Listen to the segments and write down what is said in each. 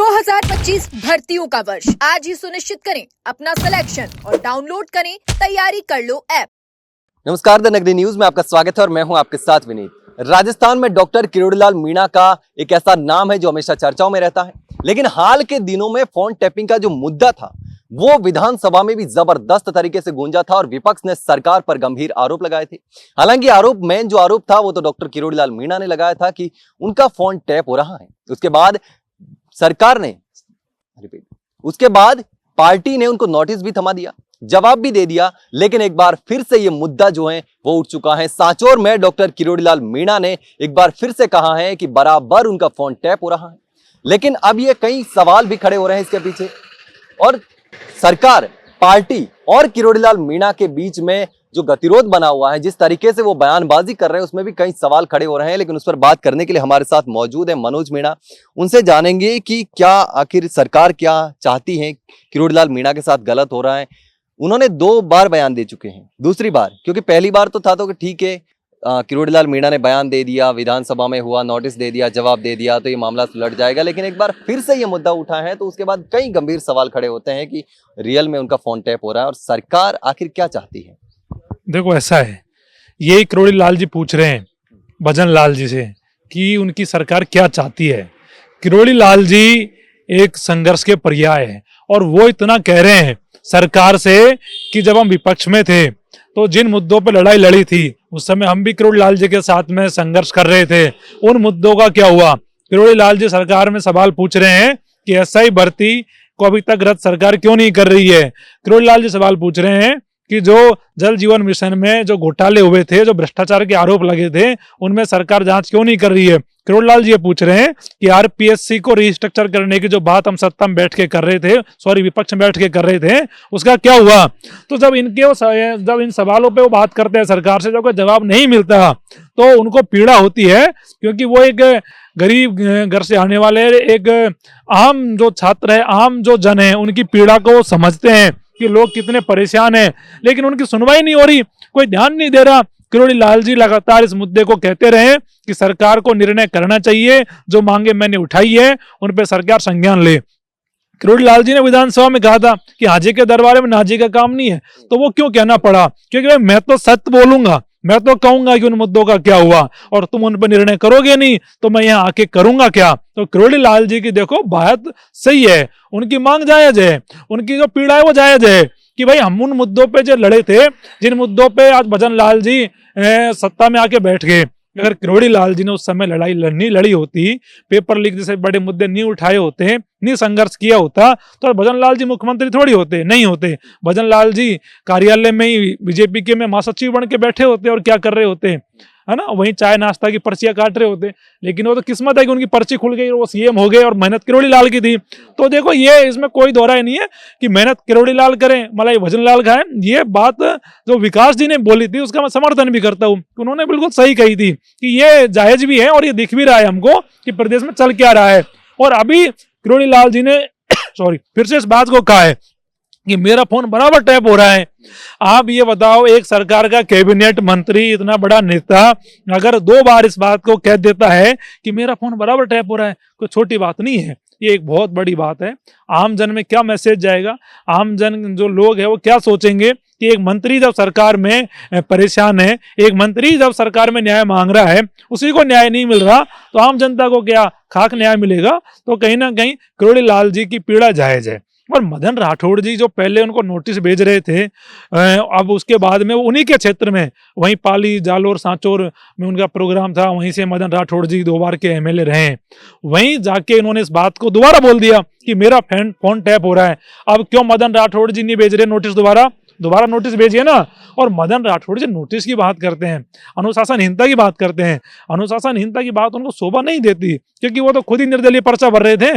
2025 भर्तियों का वर्ष आज ही सुनिश्चित करें अपना सिलेक्शन और डाउनलोड करें तैयारी कर लो ऐप। नमस्कार, द नगरी न्यूज में आपका स्वागत है और मैं हूं आपके साथ विनीत। राजस्थान में डॉक्टर किरोड़ीलाल मीणा का एक ऐसा नाम है जो हमेशा चर्चाओं में रहता है, लेकिन हाल के दिनों में फोन टैपिंग का जो मुद्दा था वो विधानसभा में भी जबरदस्त तरीके से गूंजा था और विपक्ष ने सरकार पर गंभीर आरोप लगाए थे। हालांकि मेन जो आरोप था वो तो डॉक्टर किरोड़ीलाल मीणा ने लगाया था कि उनका फोन टैप हो रहा है। उसके बाद पार्टी ने उनको नोटिस भी थमा दिया, जवाब भी दे दिया, लेकिन एक बार फिर से ये मुद्दा जो है वो उठ चुका है। सांचौर में डॉक्टर किरोड़ीलाल मीणा ने एक बार फिर से कहा है कि बराबर उनका फोन टैप हो रहा है, लेकिन अब ये कई सवाल भी खड़े हो रहे हैं इसके पीछे। और सरकार, पार्टी और किरोड़ीलाल मीणा के बीच में जो गतिरोध बना हुआ है, जिस तरीके से वो बयानबाजी कर रहे हैं, उसमें भी कई सवाल खड़े हो रहे हैं। लेकिन उस पर बात करने के लिए हमारे साथ मौजूद है मनोज मीणा। उनसे जानेंगे कि क्या आखिर सरकार क्या चाहती है, किरोड़ीलाल मीणा के साथ गलत हो रहा है। उन्होंने 2 बार बयान दे चुके हैं, दूसरी बार, क्योंकि पहली बार तो था तो कि ठीक है, किरोड़ीलाल मीणा ने बयान दे दिया, विधानसभा में हुआ, नोटिस दे दिया, जवाब दे दिया तो ये मामला सुलझ जाएगा। लेकिन एक बार फिर से ये मुद्दा उठा है तो उसके बाद कई गंभीर सवाल खड़े होते हैं कि रियल में उनका फोन टैप हो रहा है और सरकार आखिर क्या चाहती है। देखो, ऐसा है, ये किरोड़ीलाल जी पूछ रहे हैं भजन लाल जी से कि उनकी सरकार क्या चाहती है। किरोड़ीलाल जी एक संघर्ष के पर्याय है और वो इतना कह रहे हैं सरकार से कि जब हम विपक्ष में थे तो जिन मुद्दों पर लड़ाई लड़ी थी उस समय हम भी किरोड़ीलाल जी के साथ में संघर्ष कर रहे थे, उन मुद्दों का क्या हुआ। किरोड़ीलाल जी सरकार में सवाल पूछ रहे हैं कि एसआई भर्ती को अभी तक रद्द सरकार क्यों नहीं कर रही है। किरोड़ीलाल जी सवाल पूछ रहे हैं कि जो जल जीवन मिशन में जो घोटाले हुए थे, जो भ्रष्टाचार के आरोप लगे थे, उनमें सरकार जांच क्यों नहीं कर रही है। किरोड़ीलाल जी ये पूछ रहे हैं कि आरपीएससी को रिस्ट्रक्चर करने की जो बात हम सत्ता में बैठ के कर रहे थे, विपक्ष में बैठ के कर रहे थे, उसका क्या हुआ। तो जब इन सवालों पे वो बात करते हैं सरकार से, जब कोई जवाब नहीं मिलता तो उनको पीड़ा होती है, क्योंकि वो एक गरीब घर से आने वाले एक आम जो छात्र है, आम जो जन है, उनकी पीड़ा को वो समझते हैं कि लोग कितने परेशान हैं, लेकिन उनकी सुनवाई नहीं हो रही, कोई ध्यान नहीं दे रहा। किरोड़ीलाल जी लगातार इस मुद्दे को कहते रहे कि सरकार को निर्णय करना चाहिए, जो मांगे मैंने उठाई है उन पे सरकार संज्ञान ले। किरोड़ीलाल जी ने विधानसभा में कहा था कि हाजी के दरबार में नाजी का काम नहीं है, तो वो क्यों कहना पड़ा, क्योंकि मैं तो सत्य बोलूंगा, मैं तो कहूंगा कि उन मुद्दों का क्या हुआ और तुम उन पर निर्णय करोगे नहीं तो मैं यहाँ आके करूंगा क्या। तो किरोड़ीलाल जी की देखो बात सही है, उनकी मांग जायज है, उनकी जो पीड़ा है वो जायज है कि भाई हम उन मुद्दों पे जो लड़े थे, जिन मुद्दों पे आज भजन लाल जी सत्ता में आके बैठ गए, अगर किरोड़ीलाल जी ने उस समय लड़ाई नहीं लड़ी होती, पेपर लीक जैसे बड़े मुद्दे नहीं उठाए होते, नहीं संघर्ष किया होता, तो भजन लाल जी मुख्यमंत्री थोड़ी होते, नहीं होते। भजन लाल जी कार्यालय में ही बीजेपी के में महासचिव बन के बैठे होते और क्या कर रहे होते, है ना, वहीं चाय नाश्ता की पर्चियां काट रहे होते। लेकिन वो तो किस्मत है कि उनकी पर्ची खुल गई और वो सीएम हो गए और मेहनत किरोड़ीलाल की थी। तो देखो, ये इसमें कोई दोहराई नहीं है कि मेहनत किरोड़ीलाल करें, मलाई भजन लाल खाएं। ये बात जो विकास जी ने बोली थी उसका मैं समर्थन भी करता हूँ, उन्होंने बिल्कुल सही कही थी कि ये जायज भी है और ये दिख भी रहा है हमको कि प्रदेश में चल क्या रहा है। और अभी किरोड़ीलाल जी ने फिर से इस बात को कहा है कि मेरा फोन बराबर टैप हो रहा है। आप ये बताओ, एक सरकार का कैबिनेट मंत्री, इतना बड़ा नेता, अगर 2 बार इस बात को कह देता है कि मेरा फोन बराबर टैप हो रहा है, कोई छोटी बात नहीं है, ये एक बहुत बड़ी बात है। आम जन में क्या मैसेज जाएगा, आम जन जो लोग है वो क्या सोचेंगे कि एक मंत्री जब सरकार में परेशान है, एक मंत्री जब सरकार में न्याय मांग रहा है, उसी को न्याय नहीं मिल रहा, तो आम जनता को क्या खाक न्याय मिलेगा। तो कहीं ना कहीं किरोड़ीलाल जी की पीड़ा जायज है। और मदन राठौड़ जी जो पहले उनको नोटिस भेज रहे थे, अब उसके बाद में उन्हीं के क्षेत्र में, वहीं पाली, जालोर, सांचौर में उनका प्रोग्राम था, वहीं से मदन राठौड़ जी 2 बार के एमएलए रहे, वहीं जाके इन्होंने इस बात को दोबारा बोल दिया कि मेरा फोन टैप हो रहा है। अब क्यों मदन राठौड़ जी नहीं भेज रहे नोटिस, दोबारा नोटिस भेजिए ना। और मदन राठौड़ जी नोटिस की बात करते हैं, अनुशासनहीनता की बात करते हैं, अनुशासनहीनता की बात उनको शोभा नहीं देती, क्योंकि वो तो खुद ही निर्दलीय पर्चा भर रहे थे।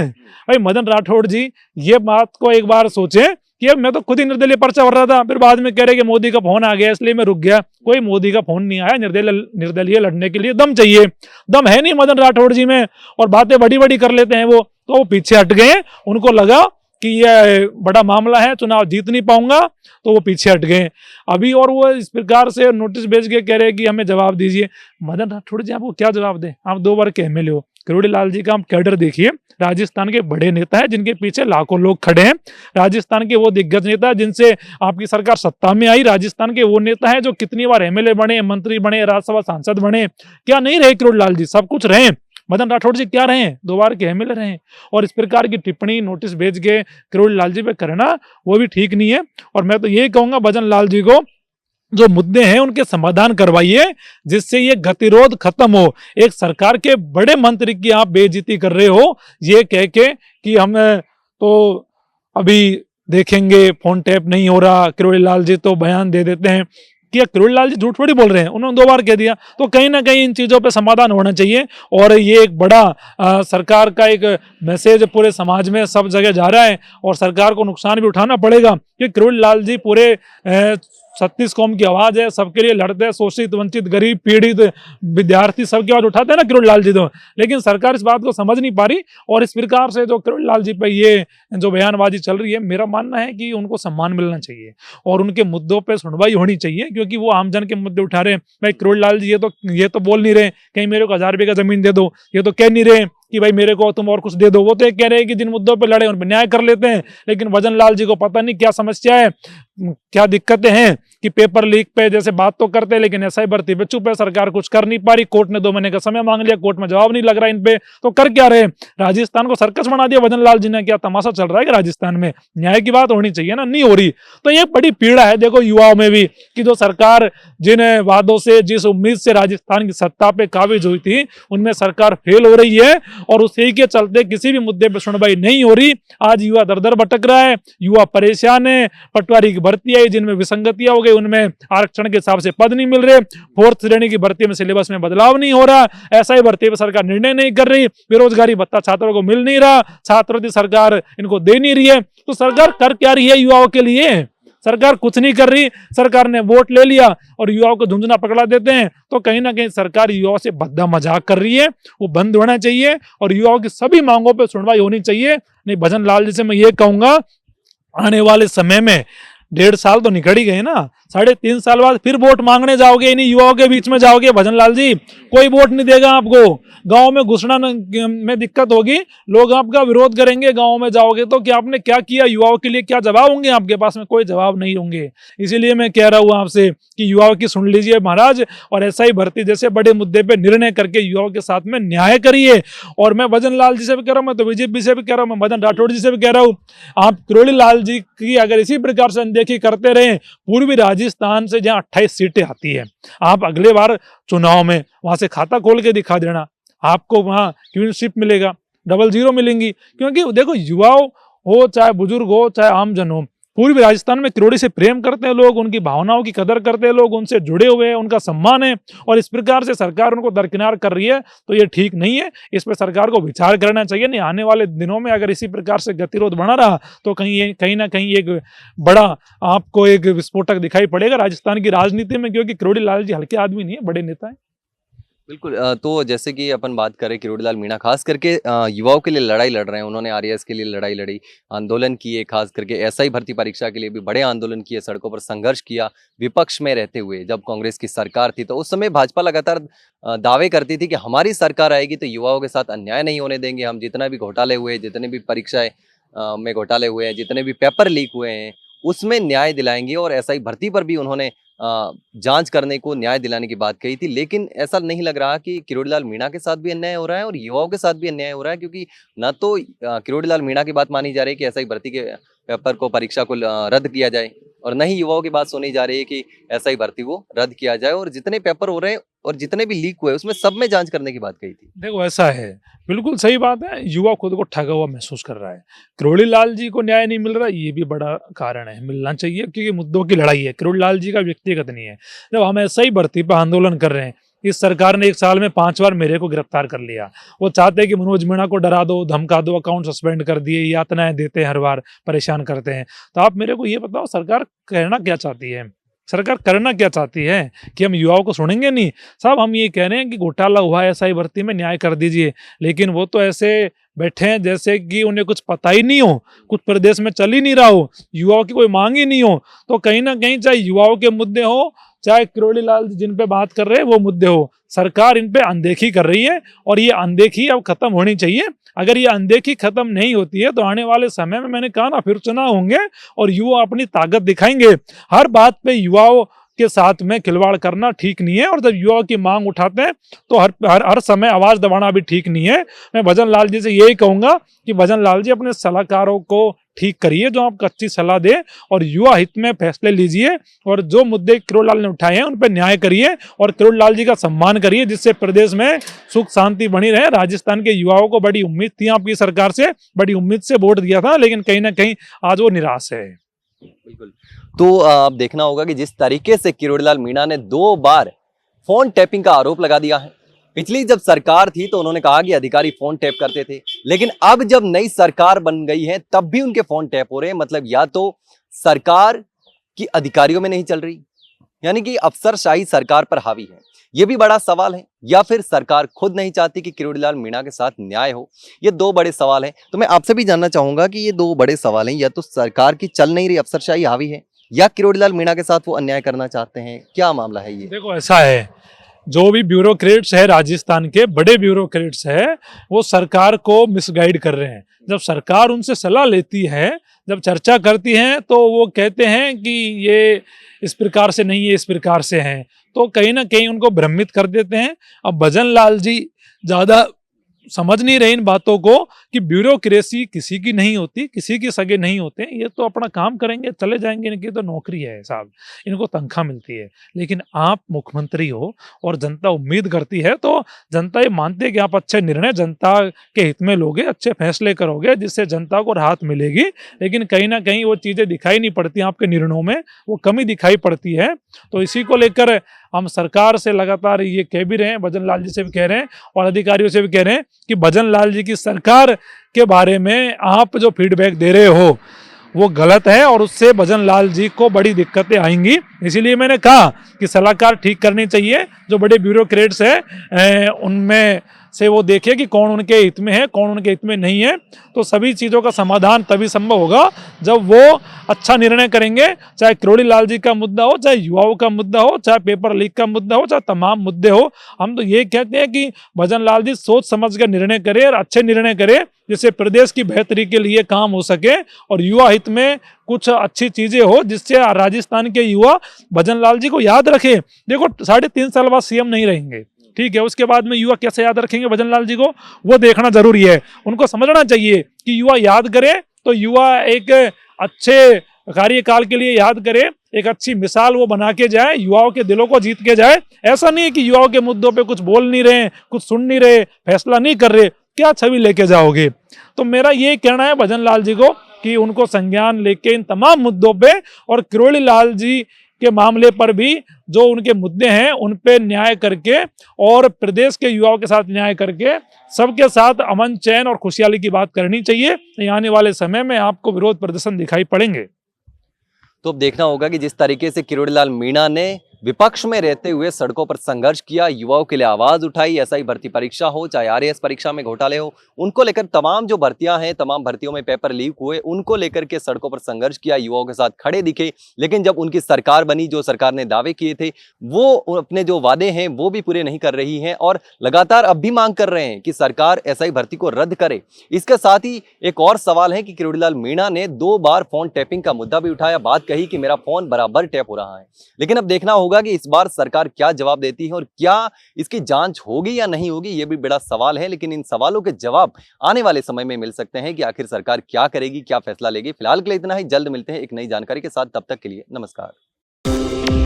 भाई मदन राठौड़ जी ये बात को एक बार सोचें कि मैं तो खुद ही निर्दलीय पर्चा भर रहा था, फिर बाद में कह रहे कि मोदी का फोन आ गया इसलिए मैं रुक गया। कोई मोदी का फोन नहीं आया, निर्दलीय लड़ने के लिए दम चाहिए, दम है नहीं मदन राठौड़ जी में, और बातें बड़ी बड़ी कर लेते हैं वो, तो वो पीछे हट गए। उनको लगा कि ये बड़ा मामला है, चुनाव जीत नहीं पाऊंगा, तो वो पीछे हट गए अभी। और वो इस प्रकार से नोटिस भेज के कह रहे हैं कि हमें जवाब दीजिए। मदन राठौड़ जी आपको क्या जवाब दें, आप 2 बार के एमएलए हो, किरोड़ी लाल जी का आप कैडर देखिए, राजस्थान के बड़े नेता हैं जिनके पीछे लाखों लोग खड़े हैं। राजस्थान के वो दिग्गज नेता हैं जिनसे आपकी सरकार सत्ता में आई। राजस्थान के वो नेता हैं जो कितनी बार एमएलए बने, मंत्री बने, राज्यसभा सांसद बने। क्या नहीं रहे किरोड़ी लाल जी? सब कुछ रहे। मदन राठौड़ जी क्या रहे? 2 बार के एमएलए रहे। और इस प्रकार की टिप्पणी, नोटिस भेज के किरोड़ी लाल जी पे करना वो भी ठीक नहीं है। और मैं तो यही कहूंगा भजन लाल जी को, जो मुद्दे हैं उनके समाधान करवाइए जिससे ये गतिरोध खत्म हो। एक सरकार के बड़े मंत्री की आप बेइज्जती कर रहे हो ये कह के कि हम तो अभी देखेंगे, फोन टैप नहीं हो रहा। किरोड़ी लाल जी तो बयान दे देते हैं कि किरोड़ी लाल जी झूठ थोड़ी बोल रहे हैं, उन्होंने 2 बार कह दिया। तो कहीं ना कहीं इन चीजों पे समाधान होना चाहिए। और ये एक बड़ा सरकार का एक मैसेज पूरे समाज में सब जगह जा रहा है और सरकार को नुकसान भी उठाना पड़ेगा कि किरोड़ी लाल जी पूरे 36 कौम की आवाज है, सबके लिए लड़ते हैं, शोषित, वंचित, गरीब, पीड़ित, विद्यार्थी सबकी आवाज उठाते हैं ना किरोड़ी लाल जी तो। लेकिन सरकार इस बात को समझ नहीं पा रही और इस प्रकार से जो किरोड़ी लाल जी पे ये जो बयानबाजी चल रही है, मेरा मानना है कि उनको सम्मान मिलना चाहिए और उनके मुद्दों पे सुनवाई होनी चाहिए, क्योंकि वो आमजन के मुद्दे उठा रहे हैं। भाई किरोड़ी लाल जी ये तो बोल नहीं रहे कहीं मेरे को 1000 रुपये का जमीन दे दो, ये तो कह नहीं रहे कि भाई मेरे को तुम और कुछ दे दो। वो तो कह रहे हैं कि जिन मुद्दों पे लड़े उन पे न्याय कर लेते हैं। लेकिन भजन लाल जी को पता नहीं क्या समस्या है, क्या दिक्कतें हैं कि पेपर लीक पे जैसे बात तो करते हैं लेकिन एसआई भर्ती पे चुप है, सरकार कुछ कर नहीं पा रही। कोर्ट ने 2 महीने का समय मांग लिया, कोर्ट में जवाब नहीं लग रहा इन पे, तो कर क्या रहे? राजस्थान को सर्कस बना दिया भजन लाल जी ने। क्या तमाशा चल रहा है कि राजस्थान में? न्याय की बात होनी चाहिए ना, नहीं हो रही। तो ये बड़ी पीड़ा है देखो युवाओं में भी कि जो सरकार जिन वादों से, जिस उम्मीद से राजस्थान की सत्ता पे काबिज हुई थी, उनमें सरकार फेल हो रही है और उसी के चलते किसी भी मुद्दे पर सुनवाई नहीं हो रही। आज युवा दर दर भटक रहा है, युवा परेशान है। पटवारी की भर्ती आई जिनमें विसंगतियां हो गई, उनमें आरक्षण के हिसाब से पद नहीं मिल रहे। 4th श्रेणी की भर्ती में सिलेबस में बदलाव नहीं हो रहा, ऐसा ही भर्ती पर सरकार निर्णय नहीं कर रही, बेरोजगारी भत्ता छात्रों को मिल नहीं रहा, छात्रवृत्ति सरकार इनको दे नहीं रही है। तो सरकार कर क्या रही है युवाओं के लिए? सरकार कुछ नहीं कर रही। सरकार ने वोट ले लिया और युवाओं को झुंझुना पकड़ा देते हैं। तो कहीं ना कहीं सरकार युवाओं से भद्दा मजाक कर रही है, वो बंद होना चाहिए और युवाओं की सभी मांगों पर सुनवाई होनी चाहिए। नहीं, भजन लाल जी से मैं ये कहूंगा, आने वाले समय में 1.5 साल तो निकल ही गए ना, 3.5 साल बाद फिर वोट मांगने जाओगे, इन्हीं युवाओं के बीच में जाओगे भजन लाल जी, कोई वोट नहीं देगा आपको। गांव में घुसना में दिक्कत होगी, लोग आपका विरोध करेंगे। गांव में जाओगे तो क्या आपने क्या किया युवाओं के लिए? क्या जवाब होंगे आपके पास में? कोई जवाब नहीं होंगे। इसीलिए मैं कह रहा हूं आपसे कि युवाओं की सुन लीजिए महाराज, और ऐसा ही भर्ती जैसे बड़े मुद्दे पे निर्णय करके युवाओं के साथ में न्याय करिए। और मैं भजन लाल जी से भी कह रहा हूं, मैं तो बीजेपी से भी कह रहा हूं, मैं मदन राठौड़ जी से भी कह रहा हूं, आप किरोड़ी लाल जी की अगर इसी प्रकार से अनदेखी करते रहे, पूर्वी राजस्थान से जहां 28 सीटें आती है, आप अगले बार चुनाव में वहां से खाता खोल के दिखा देना, आपको वहां क्लीनशिप मिलेगा, 00 मिलेंगी। क्योंकि देखो युवाओं हो चाहे बुजुर्ग हो चाहे आमजन हो, पूर्वी राजस्थान में किरोड़ी से प्रेम करते हैं लोग, उनकी भावनाओं की कदर करते हैं लोग, उनसे जुड़े हुए हैं, उनका सम्मान है। और इस प्रकार से सरकार उनको दरकिनार कर रही है तो ये ठीक नहीं है। इस पर सरकार को विचार करना चाहिए। नहीं, आने वाले दिनों में अगर इसी प्रकार से गतिरोध बना रहा तो कहीं ना कहीं एक बड़ा आपको एक विस्फोटक दिखाई पड़ेगा राजस्थान की राजनीति में, क्योंकि किरोड़ी लाल जी हल्के आदमी नहीं है, बड़े नेता है। बिल्कुल। तो जैसे कि अपन बात करें किरोड़ी लाल मीणा खास करके युवाओं के लिए लड़ाई लड़ रहे हैं। उन्होंने आरएएस के लिए लड़ाई लड़ी, आंदोलन किए, खास करके एसआई भर्ती परीक्षा के लिए भी बड़े आंदोलन किए, सड़कों पर संघर्ष किया विपक्ष में रहते हुए। जब कांग्रेस की सरकार थी तो उस समय भाजपा लगातार दावे करती थी कि हमारी सरकार आएगी तो युवाओं के साथ अन्याय नहीं होने देंगे, हम जितना भी घोटाले हुए, जितने भी परीक्षाएं में घोटाले हुए हैं, जितने भी पेपर लीक हुए हैं उसमें न्याय दिलाएंगे। और एसआई भर्ती पर भी उन्होंने जांच करने को, न्याय दिलाने की बात कही थी। लेकिन ऐसा नहीं लग रहा कि किरोड़ी लाल मीणा के साथ भी अन्याय हो रहा है और युवाओं के साथ भी अन्याय हो रहा है, क्योंकि न तो किरोड़ी लाल मीणा की बात मानी जा रही है कि एसआई भर्ती के पेपर को, परीक्षा को रद्द किया जाए, और न ही युवाओं की बात सुनी जा रही है कि एसआई भर्ती को रद्द किया जाए। और जितने पेपर हो रहे हैं और जितने भी लीक हुए उसमें सब में जांच करने की बात कही थी। देखो ऐसा है, बिल्कुल सही बात है, युवा खुद को ठगा हुआ महसूस कर रहा है। किरोड़ी लाल जी को न्याय नहीं मिल रहा, ये भी बड़ा कारण है, मिलना चाहिए, क्योंकि मुद्दों की लड़ाई है, किरोड़ी लाल जी का व्यक्तिगत नहीं है। जब हम ऐसा ही भर्ती पर आंदोलन कर रहे हैं, इस सरकार ने 1 साल में 5 बार मेरे को गिरफ्तार कर लिया। वो चाहते हैं कि मनोज मीणा को डरा दो, धमका दो, अकाउंट सस्पेंड कर दिए, यातनाएं देते हैं, हर बार परेशान करते हैं। तो आप मेरे को ये बताओ, सरकार कहना क्या चाहती है? सरकार करना क्या चाहती है? कि हम युवाओं को सुनेंगे? नहीं साहब, हम ये कह रहे हैं कि घोटाला हुआ है, एसआई भर्ती में न्याय कर दीजिए। लेकिन वो तो ऐसे बैठे हैं जैसे कि उन्हें कुछ पता ही नहीं हो, कुछ प्रदेश में चल ही नहीं रहा हो, युवाओं की कोई मांग ही नहीं हो। तो कहीं ना कहीं चाहे युवाओं के मुद्दे हो, चाहे किरोड़ी लाल जिन पे बात कर रहे हैं वो मुद्दे हो, सरकार इन पे अनदेखी कर रही है और ये अनदेखी अब खत्म होनी चाहिए। अगर ये अनदेखी खत्म नहीं होती है तो आने वाले समय में, मैंने कहा ना, फिर चुनाव होंगे और युवा अपनी ताकत दिखाएंगे। हर बात पे युवाओं के साथ में खिलवाड़ करना ठीक नहीं है और जब युवा की मांग उठाते हैं तो हर समय आवाज दबाना भी ठीक नहीं है। मैं भजन लाल जी से यही कहूंगा कि भजन लाल जी अपने सलाहकारों को ठीक करिए, जो आपको अच्छी सलाह दे, और युवा हित में फैसले लीजिए और जो मुद्दे किरोड़ी लाल ने उठाए हैं उन पर न्याय करिए और किरोड़ी लाल जी का सम्मान करिए, जिससे प्रदेश में सुख शांति बनी रहे। राजस्थान के युवाओं को बड़ी उम्मीद थी आपकी सरकार से, बड़ी उम्मीद से वोट दिया था, लेकिन कहीं ना कहीं आज वो निराश है। बिल्कुल। तो अब देखना होगा कि जिस तरीके से किरोड़ी लाल मीणा ने 2 बार फोन टैपिंग का आरोप लगा दिया है। पिछली जब सरकार थी तो उन्होंने कहा कि अधिकारी फोन टैप करते थे, लेकिन अब जब नई सरकार बन गई है तब भी उनके फोन टैप हो रहे हैं। मतलब या तो सरकार की अधिकारियों में नहीं चल रही, यानी कि अफसरशाही सरकार पर हावी है, ये भी बड़ा सवाल है, या फिर सरकार खुद नहीं चाहती कि किरोड़ी लाल मीणा के साथ न्याय हो। ये 2 बड़े सवाल हैं। तो मैं आपसे भी जानना चाहूंगा कि ये 2 बड़े सवाल हैं, या तो सरकार की चल नहीं रही, अफसरशाही हावी है, या किरोड़ी लाल मीणा के साथ वो अन्याय करना चाहते हैं। क्या मामला है ये? देखो, ऐसा है, जो भी ब्यूरोक्रेट्स है राजस्थान के, बड़े ब्यूरोक्रेट्स है, वो सरकार को मिसगाइड कर रहे हैं। जब सरकार उनसे सलाह लेती है, जब चर्चा करती है, तो वो कहते हैं कि ये इस प्रकार से नहीं है, इस प्रकार से हैं, तो कहीं ना कहीं उनको भ्रमित कर देते हैं। अब भजन लाल जी ज्यादा समझ नहीं रहे इन बातों को कि ब्यूरोक्रेसी किसी की नहीं होती, किसी के सगे नहीं होते। ये तो अपना काम करेंगे, चले जाएंगे, इनकी तो नौकरी है साहब, इनको तनख्वाह मिलती है। लेकिन आप मुख्यमंत्री हो और जनता उम्मीद करती है, तो जनता ये मानती है कि आप अच्छे निर्णय जनता के हित में लोगे, अच्छे फैसले करोगे, जिससे जनता को राहत मिलेगी। लेकिन कहीं ना कहीं वो चीज़ें दिखाई नहीं पड़ती आपके निर्णयों में, वो कमी दिखाई पड़ती है। तो इसी को लेकर हम सरकार से लगातार ये कह भी रहे हैं, भजन लाल जी से भी कह रहे हैं और अधिकारियों से भी कह रहे हैं कि भजन लाल जी की सरकार के बारे में आप जो फीडबैक दे रहे हो वो गलत है और उससे भजन लाल जी को बड़ी दिक्कतें आएंगी। इसीलिए मैंने कहा कि सलाहकार ठीक करनी चाहिए, जो बड़े ब्यूरोक्रेट्स हैं उनमें से वो देखे कि कौन उनके हित में है, कौन उनके हित में नहीं है। तो सभी चीज़ों का समाधान तभी संभव होगा जब वो अच्छा निर्णय करेंगे। चाहे किरोड़ी लाल जी का मुद्दा हो, चाहे युवाओं का मुद्दा हो, चाहे पेपर लीक का मुद्दा हो, चाहे तमाम मुद्दे हो, हम तो ये कहते हैं कि भजन लाल जी सोच समझ कर निर्णय करे और अच्छे निर्णय करे, जिससे प्रदेश की बेहतरी के लिए काम हो सके और युवा हित में कुछ अच्छी चीजें हो, जिससे राजस्थान के युवा भजन लाल जी को याद रखे। देखो, 3.5 साल बाद सीएम नहीं रहेंगे, ठीक है, उसके बाद में युवा कैसे याद रखेंगे भजन लाल जी को, वो देखना जरूरी है। उनको समझना चाहिए कि युवा याद करे तो युवा एक अच्छे कार्यकाल के लिए याद करे, एक अच्छी मिसाल वो बना के जाए, युवाओं के दिलों को जीत के जाए। ऐसा नहीं है कि युवाओं के मुद्दों पे कुछ बोल नहीं रहे, कुछ सुन नहीं रहे, फैसला नहीं कर रहे, क्या छवि लेके जाओगे। तो मेरा ये कहना है भजन लाल जी को कि उनको संज्ञान लेके इन तमाम मुद्दों पे और किरोड़ी लाल जी के मामले पर भी जो उनके मुद्दे हैं उन पे न्याय करके और प्रदेश के युवाओं के साथ न्याय करके सबके साथ अमन चैन और खुशहाली की बात करनी चाहिए। आने वाले समय में आपको विरोध प्रदर्शन दिखाई पड़ेंगे। तो अब देखना होगा कि जिस तरीके से किरोड़ी लाल मीणा ने विपक्ष में रहते हुए सड़कों पर संघर्ष किया, युवाओं के लिए आवाज उठाई, एसआई भर्ती परीक्षा हो चाहे आरएएस परीक्षा में घोटाले हो, उनको लेकर तमाम जो भर्तियां हैं, तमाम भर्तियों में पेपर लीक हुए, उनको लेकर के सड़कों पर संघर्ष किया, युवाओं के साथ खड़े दिखे। लेकिन जब उनकी सरकार बनी, जो सरकार ने दावे किए थे वो अपने जो वादे हैं वो भी पूरे नहीं कर रही है और लगातार अब भी मांग कर रहे हैं कि सरकार एसआई भर्ती को रद्द करे। इसके साथ ही एक और सवाल है कि किरोड़ी लाल मीणा ने 2 बार फोन टैपिंग का मुद्दा भी उठाया, बात कही कि मेरा फोन बराबर टैप हो रहा है। लेकिन अब देखना होगा कि इस बार सरकार क्या जवाब देती है और क्या इसकी जांच होगी या नहीं होगी, यह भी बड़ा सवाल है। लेकिन इन सवालों के जवाब आने वाले समय में मिल सकते हैं कि आखिर सरकार क्या करेगी, क्या फैसला लेगी। फिलहाल के लिए इतना ही, जल्द मिलते हैं एक नई जानकारी के साथ, तब तक के लिए नमस्कार।